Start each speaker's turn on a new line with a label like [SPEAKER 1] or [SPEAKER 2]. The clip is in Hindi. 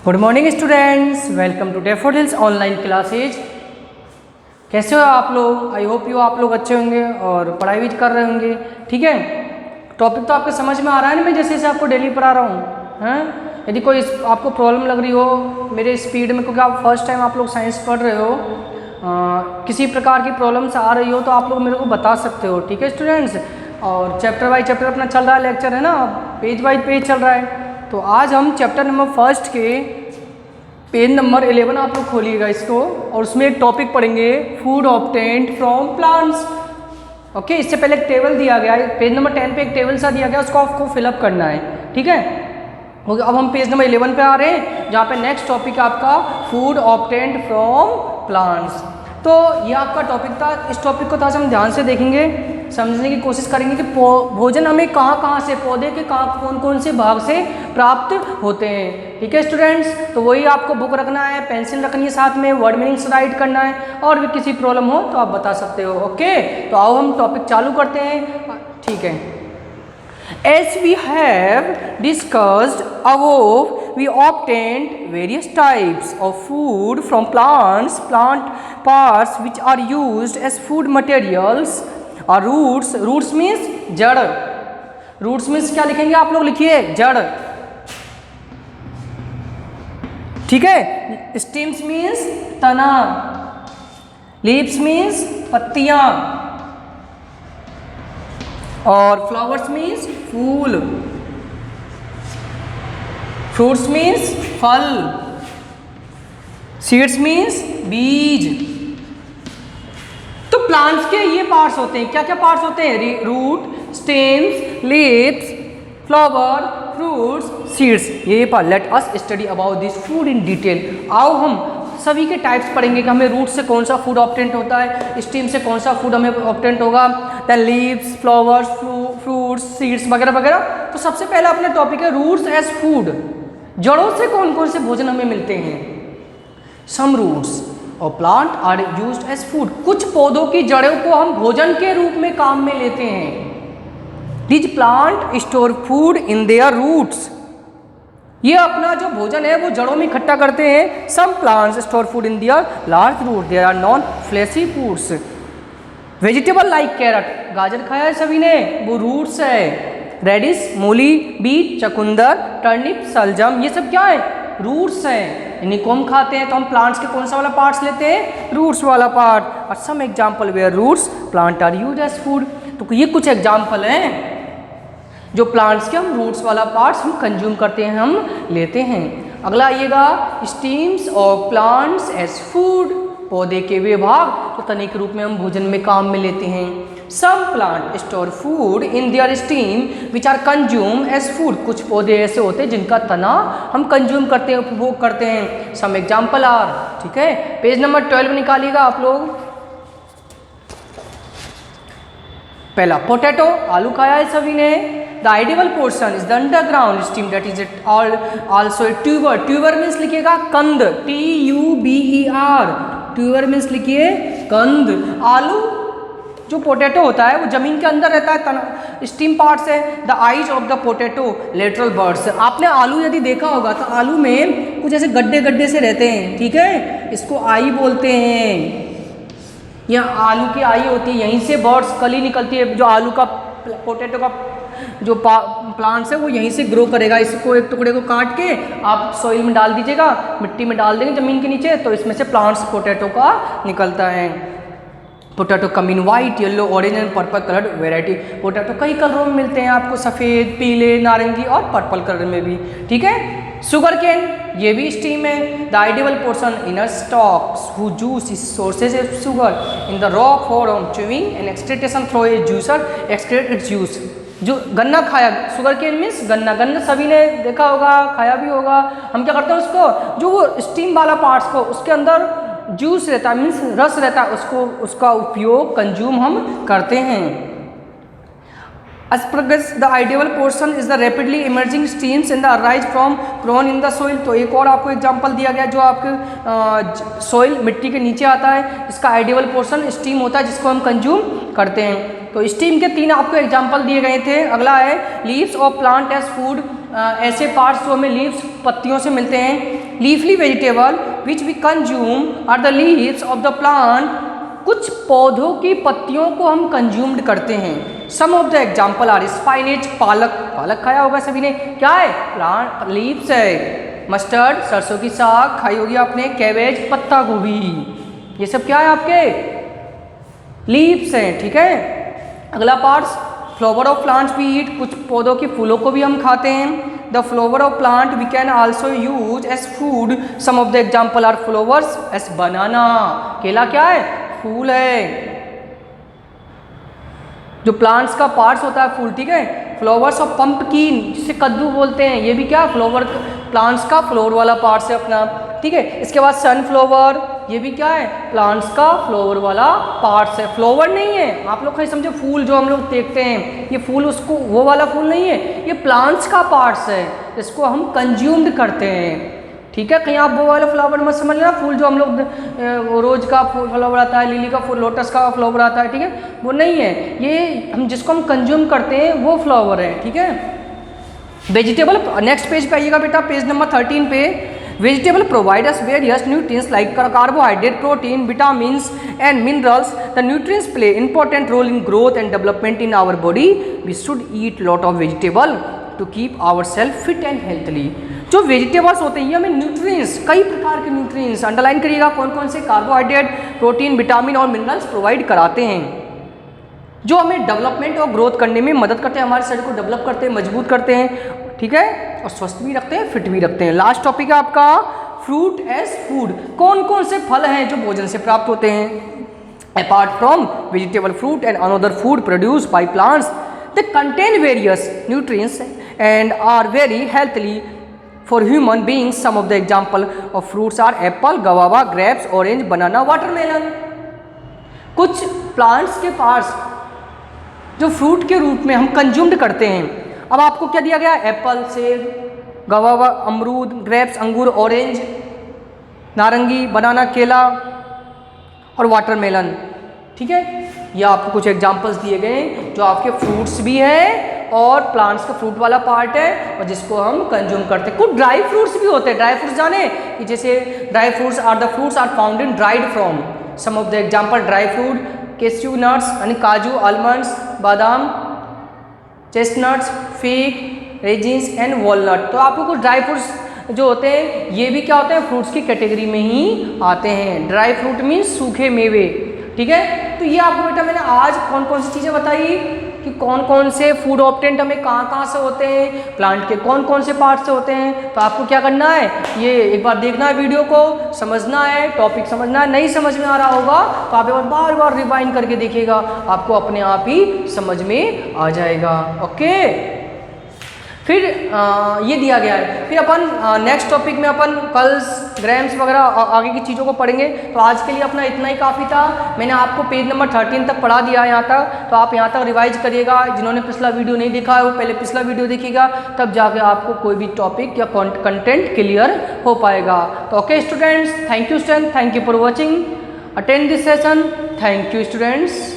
[SPEAKER 1] Good morning students, welcome to Daffodils online classes. कैसे हो आप लोग? आई होप यू आप लोग अच्छे होंगे और पढ़ाई भी कर रहे होंगे। ठीक है, टॉपिक तो आपके समझ में आ रहा है ना, मैं जैसे जैसे आपको डेली पढ़ा रहा हूँ। हैं, यदि कोई आपको प्रॉब्लम लग रही हो मेरे स्पीड में, क्योंकि आप फर्स्ट टाइम आप लोग साइंस पढ़ रहे हो, किसी प्रकार की प्रॉब्लम्स आ रही हो तो आप लोग मेरे को बता सकते हो। ठीक है स्टूडेंट्स, और चैप्टर बाई चैप्टर अपना चल रहा है, लेक्चर है ना, पेज बाई पेज चल रहा है। तो आज हम चैप्टर नंबर फर्स्ट के पेज नंबर 11 आप लोग खोलिएगा इसको, और उसमें एक टॉपिक पढ़ेंगे, food obtained from plants. Okay, इससे पहले एक टेबल दिया गया है, पेज नंबर 10 पे एक टेबल सा दिया गया, उसको आपको फिलअप करना है। ठीक है, अब हम पेज नंबर 11 पे आ रहे हैं, जहाँ पे नेक्स्ट टॉपिक आपका फूड ऑब्टेन्ड फ्रॉम प्लांट्स। तो ये आपका टॉपिक था। इस टॉपिक को थोड़ा सा हम ध्यान से देखेंगे, समझने की कोशिश करेंगे कि भोजन हमें कहाँ कहाँ से, पौधे के कहाँ कौन कौन से भाग से प्राप्त होते हैं। ठीक है स्टूडेंट्स, तो वही आपको बुक रखना है, पेंसिल रखनी है साथ में, वर्ड मीनिंग्स राइट करना है, और भी किसी प्रॉब्लम हो तो आप बता सकते हो। ओके, तो आओ हम टॉपिक चालू करते हैं। ठीक है, as we have discussed above, we obtained various types of food from plants, plant parts which are used as food materials or roots. Roots means जड़। Roots means क्या लिखेंगे आप लोग? लिखिए जड़। ठीक है, stems means तना, leaves means पत्तियां, और फ्लावर्स मीन्स फूल, फ्रूट्स मीन्स फल, सीड्स मीन्स बीज। तो प्लांट्स के ये पार्ट्स होते हैं, क्या क्या पार्ट्स होते हैं? Root, stems, leaves, flower, fruits, seeds. ये part. Let us study about this food in detail. आओ हम सभी के टाइप्स पढ़ेंगे कि हमें रूट से कौन सा फूड ऑब्टेंट होता है, स्टीम से कौन सा फूड हमें ऑब्टेंट होगा, then leaves, flowers, fruits, seeds वगैरह वगैरह। तो सबसे पहला अपना टॉपिक है रूट्स एज फूड। जड़ों से कौन कौन से भोजन हमें मिलते हैं? सम रूट्स और plant are used as food. कुछ पौधों की जड़ों को हम भोजन के रूप में काम में लेते हैं। This plant store food in their roots. ये अपना जो भोजन है वो जड़ों में इकट्ठा करते हैं। Some plants store food in their large root, there are non fleshy foods. Vegetable like carrot, गाजर खाया है सभी ने, वो रूट्स है। रेडिश, मूली, बीट, चकुंदर, टर्निप, सलजम, ये सब क्या है? रूट्स हैं। इन्हीं को हम खाते हैं। तो हम प्लांट्स के कौन सा वाला पार्ट्स लेते हैं? रूट्स वाला पार्ट। और some example where roots plant are used as food. तो ये कुछ एग्जाम्पल हैं जो प्लांट्स के हम रूट्स वाला पार्ट्स हम कंज्यूम करते हैं, हम लेते हैं। अगला आइएगा, stems of plants as food. पौधे के वे भाग तो तने के रूप में हम भोजन में काम में लेते हैं। Some plant store food in their stem which are consume as food. कुछ पौधे ऐसे होते हैं जिनका तना हम कंज्यूम करते हैं, उपभोग करते हैं। Some example are. ठीक है, पेज नंबर 12 निकालिएगा आप लोग। पहला पोटैटो, आलू खाया है सभी ने। The ideal portion is the underground steam, that is it all also a tuber. Tuber means लिखिएगा कंद, TUBER। ट्यूबर मीन्स लिखिए कंद। आलू जो पोटैटो होता है वो जमीन के अंदर रहता है, स्टीम पार्ट्स है। The eyes of the potato lateral birds. आपने आलू यदि देखा होगा तो आलू में कुछ ऐसे गड्ढे गड्ढे से रहते हैं। ठीक है, इसको आई बोलते हैं। यहाँ आलू की आई होती है, यहीं से बर्ड्स कली निकलती है। जो आलू का पोटैटो का जो प्लांट्स है वो यहीं से ग्रो करेगा। इसको एक टुकड़े को काट के आप सॉइल में डाल दीजिएगा, मिट्टी में डाल देंगे ज़मीन के नीचे, तो इसमें से प्लांट्स पोटैटो का निकलता है। Potato come in white, yellow, orange and purple coloured variety. Potato कई कलरों में मिलते हैं आपको, सफ़ेद, पीले, नारंगी और पर्पल कलर में भी। ठीक है, शुगर केन, ये भी स्टीम है। The ideal portion inner stalks who juice is sources of sugar in the raw form chewing and extraction through a juicer extract its juice. जो गन्ना खाया, शुगर केन मीन्स गन्ना, गन्ना सभी ने देखा होगा, खाया भी होगा। हम क्या करते हैं उसको, जो वो स्टीम वाला पार्ट्स को, उसके अंदर जूस रहता है, मीन्स रस रहता है, उसका उपयोग कंज्यूम हम करते हैं। Asparagus, the ideal portion is the rapidly emerging steams and the arise from grown in the soil। तो एक और आपको एग्जांपल दिया गया जो आपके सॉइल मिट्टी के नीचे आता है, इसका आइडियल पोर्शन स्टीम होता है जिसको हम कंज्यूम करते हैं। तो स्टीम के 3 आपको एग्जांपल दिए गए थे। अगला है leaves of plant as food. ऐसे पार्ट्स जो हमें लीव्स पत्तियों से मिलते हैं, leafy vegetable which we consume are the leaves of the plant. कुछ पौधों की पत्तियों को हम कंज्यूम्ड करते हैं। Some of the example are spinach, पालक, पालक खाया होगा सभी ने, क्या है, प्लांट लीव्स है। मस्टर्ड, सरसों की साग खाई होगी आपने। कैबेज, पत्ता गोभी, ये सब क्या है आपके लीव्स हैं, ठीक है। अगला parts, flower of plants we eat, कुछ पौधों के फूलों को भी हम खाते हैं। The flower of plant we can also use as food. Some of the example are flowers as banana. केला क्या है, फूल है, जो प्लांट्स का पार्ट्स होता है फूल, ठीक है। फ्लावर्स ऑफ पंपकिन, जिसे कद्दू बोलते हैं, ये भी क्या फ्लावर, प्लांट्स का फ्लोर वाला पार्ट्स है अपना, ठीक है। इसके बाद सनफ्लावर, ये भी क्या है, प्लांट्स का फ्लावर वाला पार्ट्स है, फ्लावर नहीं है। आप लोग कहीं समझे, फूल जो हम लोग देखते हैं, ये फूल उसको वो वाला फूल नहीं है, ये प्लांट्स का पार्ट्स है, इसको हम कंज्यूम्ड करते हैं, ठीक है। कहीं आप वो वाला फ्लावर मत समझ लेना, फूल जो हम लोग रोज का फ्लावर आता है, लिली का फूल, लोटस का फ्लावर आता है, ठीक है, वो नहीं है, ये हम जिसको हम कंज्यूम करते हैं वो फ्लावर है, ठीक है। वेजिटेबल, नेक्स्ट पेज पे आइएगा बेटा, पेज नंबर 13 पे। Vegetable provide us various nutrients like carbohydrate, protein, vitamins and minerals. The nutrients play important role in growth and development in our body. We should eat lot of vegetable to keep our self fit and healthy. जो वेजिटेबल्स होते हैं ये हमें न्यूट्रिएंट्स, कई प्रकार के न्यूट्रिएंट्स, अंडरलाइन करिएगा कौन कौन से, कार्बोहाइड्रेट, प्रोटीन, विटामिन और मिनरल्स प्रोवाइड कराते हैं, जो हमें डेवलपमेंट और ग्रोथ करने में मदद करते हैं, हमारे शरीर को डेवलप करते हैं, मजबूत करते हैं, ठीक है, और स्वस्थ भी रखते हैं, फिट भी रखते हैं। लास्ट टॉपिक है आपका फ्रूट एज फूड। कौन कौन से फल हैं जो भोजन से प्राप्त होते हैं? Apart from vegetable, fruit and another food produce by plants, they contain various nutrients and are very healthy for human beings. Some of the example of fruits are apple, guava, grapes, orange, banana, watermelon. कुछ प्लांट्स के पार्ट्स जो फ्रूट के रूप में हम कंज्यूम्ड करते हैं। अब आपको क्या दिया गया, एप्पल, सेब, गवावा, अमरूद, ग्रेप्स, अंगूर, ऑरेंज, नारंगी, बनाना, केला और वाटरमेलन, ठीक है। ये आपको कुछ एग्जांपल्स दिए गए जो आपके फ्रूट्स भी हैं और प्लांट्स का फ्रूट वाला पार्ट है और जिसको हम कंज्यूम करते हैं। कुछ ड्राई फ्रूट्स भी होते हैं। ड्राई फ्रूट्स जाने कि जैसे dry fruits are the fruits are found in dried from. Some of the example dry fruit, cashew nuts यानी काजू, आलमंड्स, बादाम, chestnuts, fig, raisins and walnut. तो आपको कुछ ड्राई फ्रूट्स जो होते हैं ये भी क्या होते हैं, फ्रूट्स की कैटेगरी में ही आते हैं। ड्राई फ्रूट मीन्स सूखे मेवे, ठीक है। तो ये आपको बेटा मैंने आज कौन कौन सी चीज़ें बताई कि कौन कौन से फूड ऑब्टेंट हमें कहाँ कहाँ से होते हैं, प्लांट के कौन कौन से पार्ट से होते हैं। तो आपको क्या करना है, ये एक बार देखना है वीडियो को, समझना है, टॉपिक समझना है। नहीं समझ में आ रहा होगा तो आप एक बार बार बार रिवाइंड करके देखिएगा, आपको अपने आप ही समझ में आ जाएगा। ओके, फिर ये दिया गया है। फिर अपन नेक्स्ट टॉपिक में अपन कल्स, ग्राम्स वगैरह आगे की चीज़ों को पढ़ेंगे। तो आज के लिए अपना इतना ही काफ़ी था। मैंने आपको पेज नंबर 13 तक पढ़ा दिया है यहाँ तक, तो आप यहाँ तक रिवाइज करिएगा। जिन्होंने पिछला वीडियो नहीं देखा है वो पहले पिछला वीडियो देखिएगा, तब जाके आपको कोई भी टॉपिक या कंटेंट क्लियर हो पाएगा। तो okay students, thank you student, thank you for watching, attend this session, thank you students.